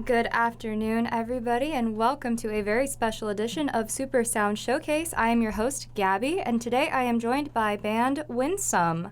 Good afternoon, everybody, and welcome to a very special edition of Super Sound Showcase. I am your host, Gabby, and today I am joined by band Winsome.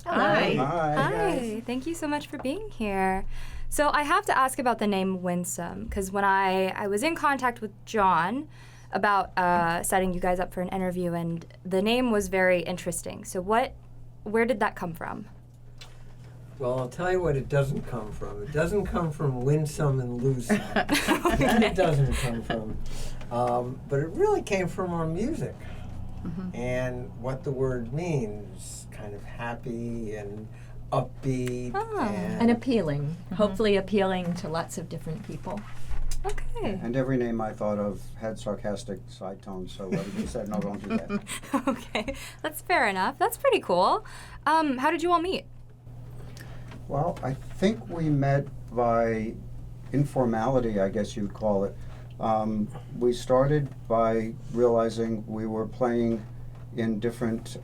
Hi. Hi. Thank you so much for being here. So I have to ask about the name Winsome, because when I was in contact with John about setting you guys up for an interview, and the name was very interesting. So where did that come from? Well, I'll tell you what it doesn't come from. It doesn't come from Winsome and Losome. That it doesn't come from. But it really came from our music. And what the word means, kind of happy and upbeat. And appealing. Hopefully appealing to lots of different people. Okay. And every name I thought of had sarcastic side tones, so we said, no, don't do that. Okay, that's fair enough. That's pretty cool. How did you all meet? Well, I think we met by informality, I guess you'd call it. We started by realizing we were playing in different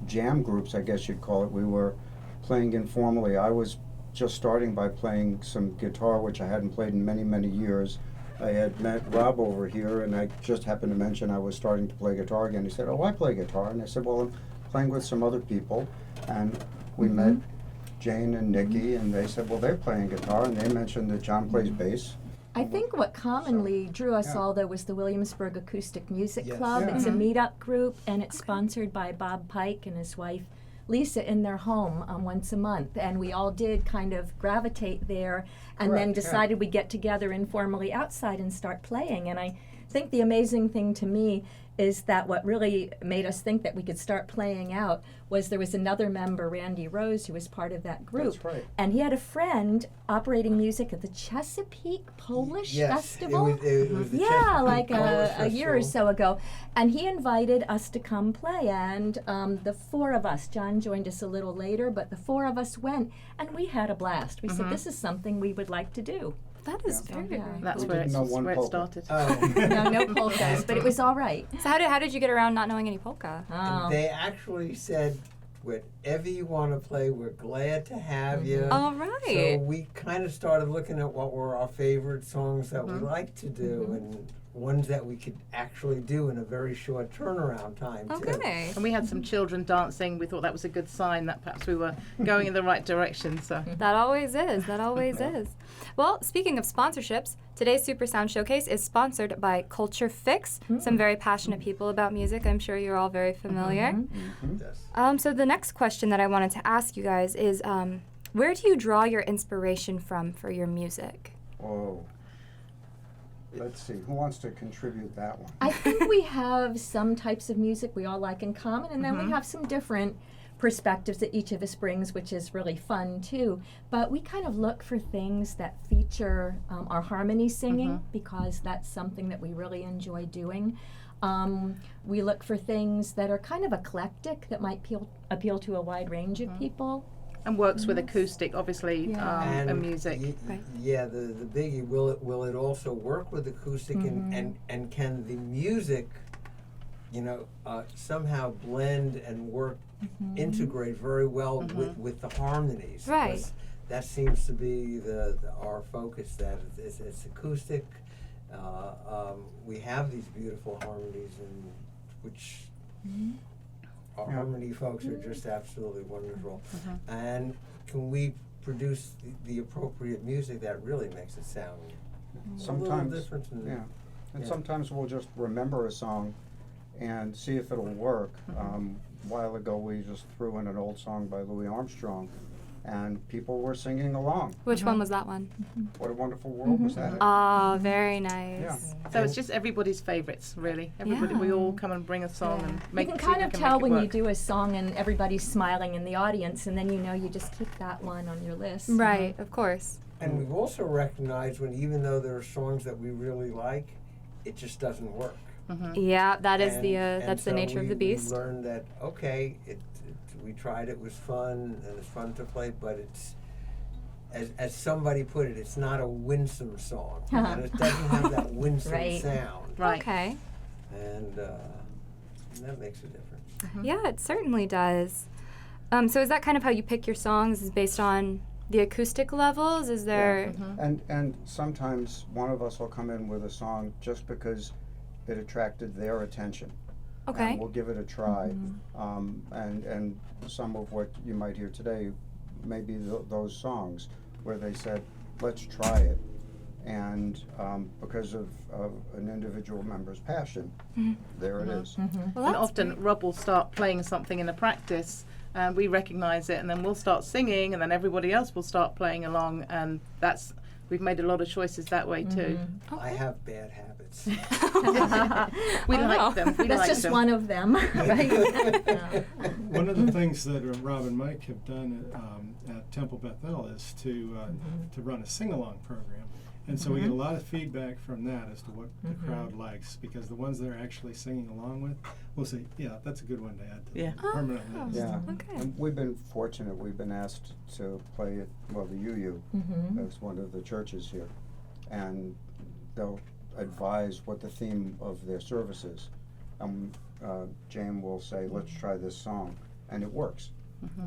jam groups, I guess you'd call it. We were playing informally. I was just starting by playing some guitar, which I hadn't played in many, many years. I had met Rob over here, and I just happened to mention I was starting to play guitar again. He said, "Oh, I play guitar." And I said, "Well, I'm playing with some other people." And we met Jane and Nikki, and they said, well, they're playing guitar, and they mentioned that John plays bass. I think what commonly drew us yeah. all, though, was the Williamsburg Acoustic Music Yes. Club. Yeah. It's a meetup group, and it's sponsored by Bob Pike and his wife Lisa in their home once a month. And we all did kind of gravitate there, and then Correct, yeah. decided we'd get together informally outside and start playing. And I think the amazing thing to me is that what really made us think that we could start playing out was there was another member, Randy Rose, who was part of that group. That's right. And he had a friend operating music at the Chesapeake Polish Festival. It was the Yeah, Chesapeake like Polish a year or Festival. so ago. And he invited us to come play. And the four of us, John joined us a little later, but the four of us went, and we had a blast. We said, this is something we would like to do. That is Yeah. very, Yeah. very That's cool. We where, didn't know one where it polka. started. Oh. No polkas, but it was all right. So how did you get around not knowing any polka? Oh. And they actually said, whatever you want to play, we're glad to have you. All So right. we kind of started looking at what were our favorite songs that we like to do and ones that we could actually do in a very short turnaround time, too. Okay. And we had some children dancing. We thought that was a good sign that perhaps we were going in the right direction. So That always is. That always is. Well, speaking of sponsorships, today's Super Sound Showcase is sponsored by Culture Fix, some very passionate people about music. I'm sure you're all very familiar. Yes. So the next question that I wanted to ask you guys is, where do you draw your inspiration from for your music? Oh. Let's see, who wants to contribute that one? I think we have some types of music we all like in common, and then we have some different perspectives that each of us brings, which is really fun too. But we kind of look for things that feature our harmony singing, because that's something that we really enjoy doing. We look for things that are kind of eclectic, that might appeal to a wide range of people. and works with acoustic, obviously, Yeah. and music. Right. Yeah, the biggie, will it also work with acoustic and can the music, somehow blend and work, integrate very well with the harmonies? Right. Because that seems to be our focus, that it's acoustic. We have these beautiful harmonies, which our harmony folks are just absolutely wonderful. And can we produce the appropriate music that really makes it sound a little Sometimes, different? yeah. And Yeah. sometimes we'll just remember a song and see if it'll work. A while ago, we just threw in an old song by Louis Armstrong, and people were singing along. Which one was that one? What a Wonderful World was that? Oh, very nice. Yeah. So it's just everybody's favourites, really. Everybody, we all come and bring a song and make You it. can see kind if of we tell make it when you work. do a song and everybody's smiling in the audience, and then you just keep that one on your list. Right, of course. And we've also recognized when, even though there are songs that we really like, it just doesn't work. Yeah, that is And that's the so nature of the beast. We learned that, okay, we tried, it was fun, and it's fun to play, but it's, as somebody put it, it's not a winsome song. And it doesn't have that winsome Right. sound. Right. Okay. And that makes a difference. Yeah, it certainly does. So is that kind of how you pick your songs, is based on the acoustic levels? Is there? And sometimes one of us will come in with a song just because it attracted their attention. Okay. And we'll give it a try. And some of what you might hear today may be those songs where they said, let's try it. And because of an individual member's passion, there it is. Well, And that's often great. Rob will start playing something in a practice and we recognise it, and then we'll start singing, and then everybody else will start playing along, and we've made a lot of choices that way too. I have bad habits. We Oh, like no. them. We That's like just them. one of them, right? One of the things that Rob and Mike have done at Temple Bethel is to run a sing-along program. And so we get a lot of feedback from that as to what the crowd likes, because the ones they're actually singing along with will say, yeah, that's a good one to add to Yeah. the permanent list. Yeah. Okay. And we've been fortunate. We've been asked to play at, well, the UU as one of the churches here. And they'll advise what the theme of their service is. Jane will say, let's try this song. And it works.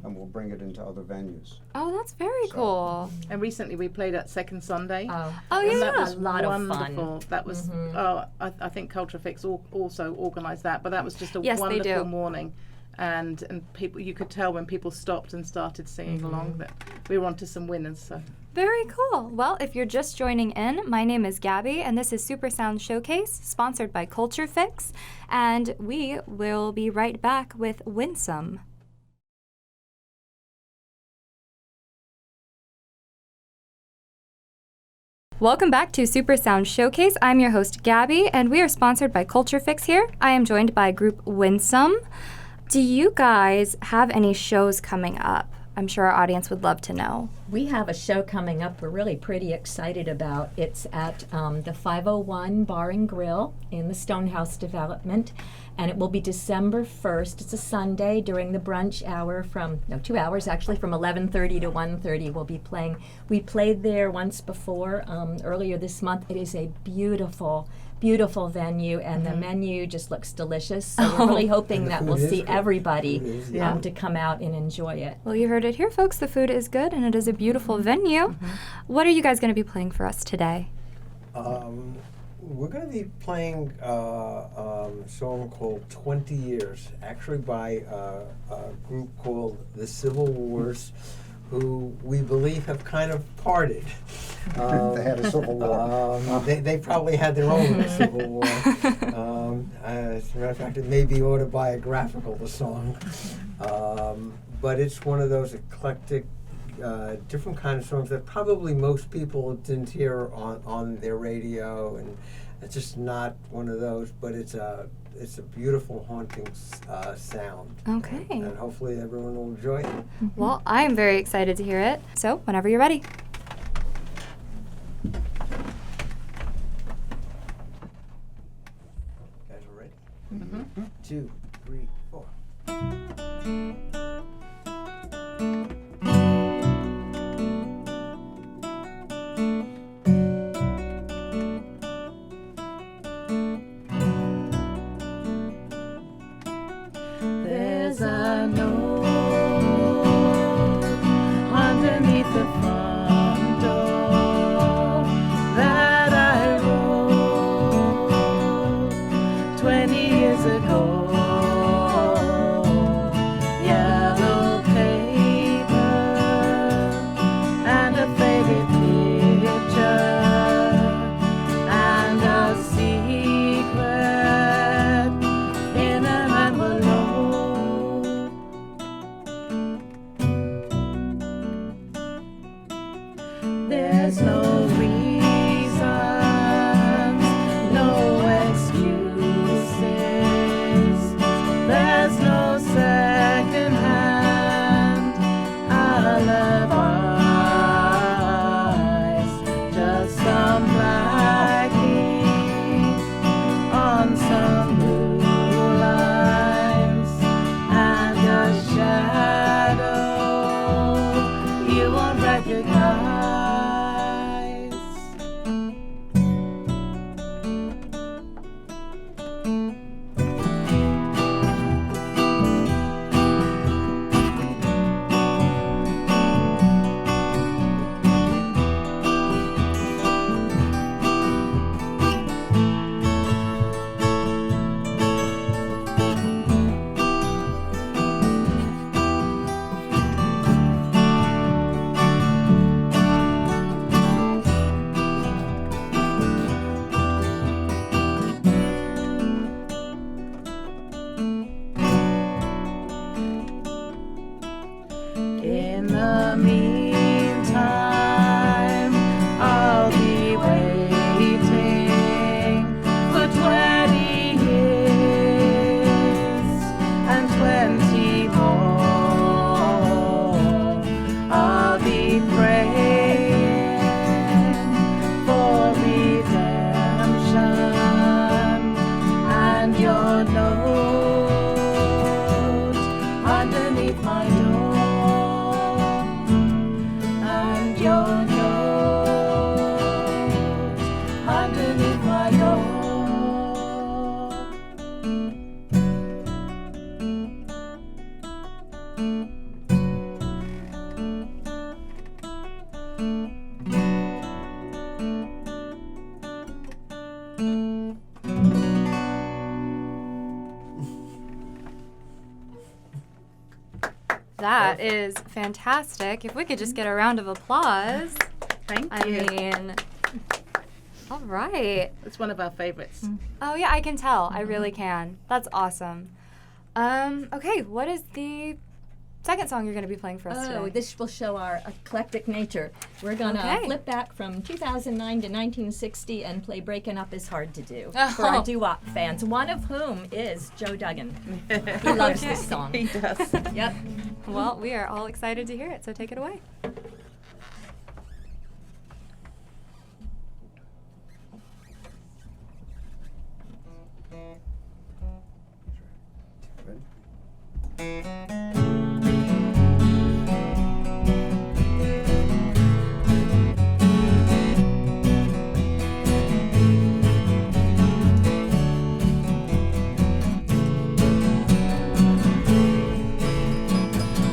And we'll bring it into other venues. Oh, that's very So- cool. And recently we played at Second Sunday. Oh, And that yeah. was A lot of fun. wonderful. That was, I think Culture Fix also organised that, but that was just a Yes, they do. wonderful morning. And people, you could tell when people stopped and started singing along that we were onto some winners. So Very cool. Well, if you're just joining in, my name is Gabby, and this is Super Sound Showcase, sponsored by Culture Fix. And we will be right back with Winsome. Welcome back to Super Sound Showcase. I'm your host, Gabby, and we are sponsored by Culture Fix here. I am joined by group Winsome. Do you guys have any shows coming up? I'm sure our audience would love to know. We have a show coming up we're really pretty excited about. It's at the 501 Bar and Grill in the Stonehouse development, and it will be December 1st. It's a Sunday during the brunch hour from 2 hours actually, from 11:30 to 1:30 we'll be playing. We played there once before, earlier this month. It is a beautiful venue, and the menu just looks delicious. So we're really hoping And the that food we'll is see good. everybody Food is, yeah. to come out and enjoy it. Well, you heard it here, folks. The food is good, and it is a beautiful venue. What are you guys going to be playing for us today? We're going to be playing a song called 20 Years, actually by a group called the Civil Wars, who we believe have kind of parted. They had a civil war. They probably had their own Civil War. As a matter of fact, it may be autobiographical, the song. But it's one of those eclectic, different kind of songs that probably most people didn't hear on their radio, and it's just not one of those, but it's a beautiful, haunting sound. Okay. And hopefully everyone will enjoy it. Well, I am very excited to hear it. So, whenever you're ready. Guys are ready? 2, 3, 4. there's a note underneath the front door that I wrote 20 years ago. Yellow paper and a faded picture and a secret in an envelope. There's no reasons, no excuses. There's no second-hand alibis. Just some black ink on some blue lines and a shadow you won't recognize. That is fantastic. If we could just get a round of applause. Thank I you. mean, all right. It's one of our favorites. Oh, yeah, I can tell. I really can. That's awesome. Okay, what is the second song you're going to be playing for us Oh, today? this will show our eclectic nature. We're going to Okay. flip back from 2009 to 1960 and play Breaking Up is Hard to Do Oh. for our doo-wop fans, one of whom is Joe Duggan. He loves this song. He does. Yep. Well, we are all excited to hear it, so take it away. Ready?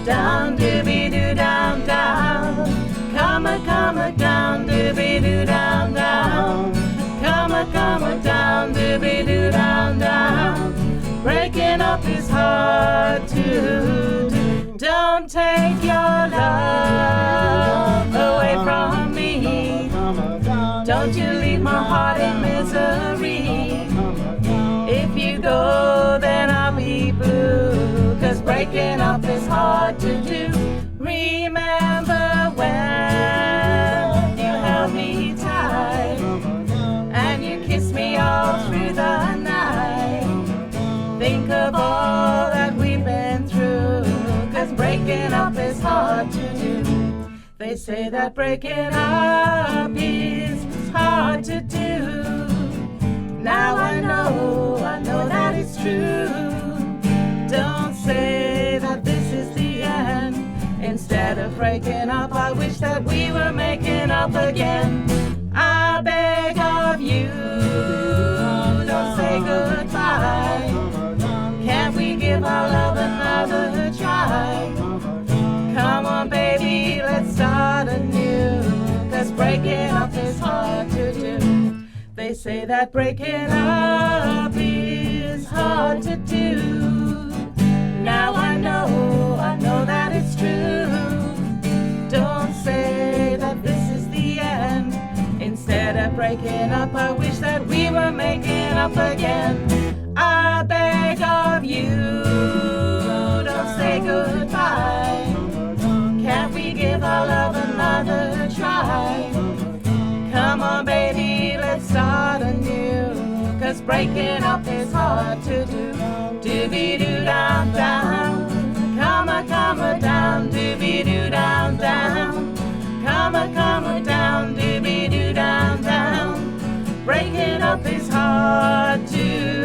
Down, dooby doo, down, down. Come a down, dooby doo, down, down. Come a down, dooby doo, down, down. Breaking up is hard to do. Don't take your love away from me. Don't you leave my heart in misery. If you go, then I'll be blue. 'Cause breaking up is hard to do. Remember when you held me tight and you kissed me all through the night. Think of all that we've been through. 'Cause breaking up is hard to do. They say that breaking up is hard to do. Now I know that it's true. Don't say that this is the end. Instead of breaking up, I wish that we were making up again. I beg of you, don't say goodbye. Can't we give our love another try? Come on, baby, let's start anew. 'Cause breaking up is hard to do. They say that breaking up is hard to do. Now I know that it's true. Don't say that this is the end. Instead of breaking up, I wish that we were making up again. I beg of you, don't say goodbye. Can't we give our love another try? Come on, baby, let's start anew. 'Cause breaking up is hard to do. Dooby-doo down, down. Come a down, dooby-doo down, down. Come a down, dooby-doo down, down. Breaking up is hard to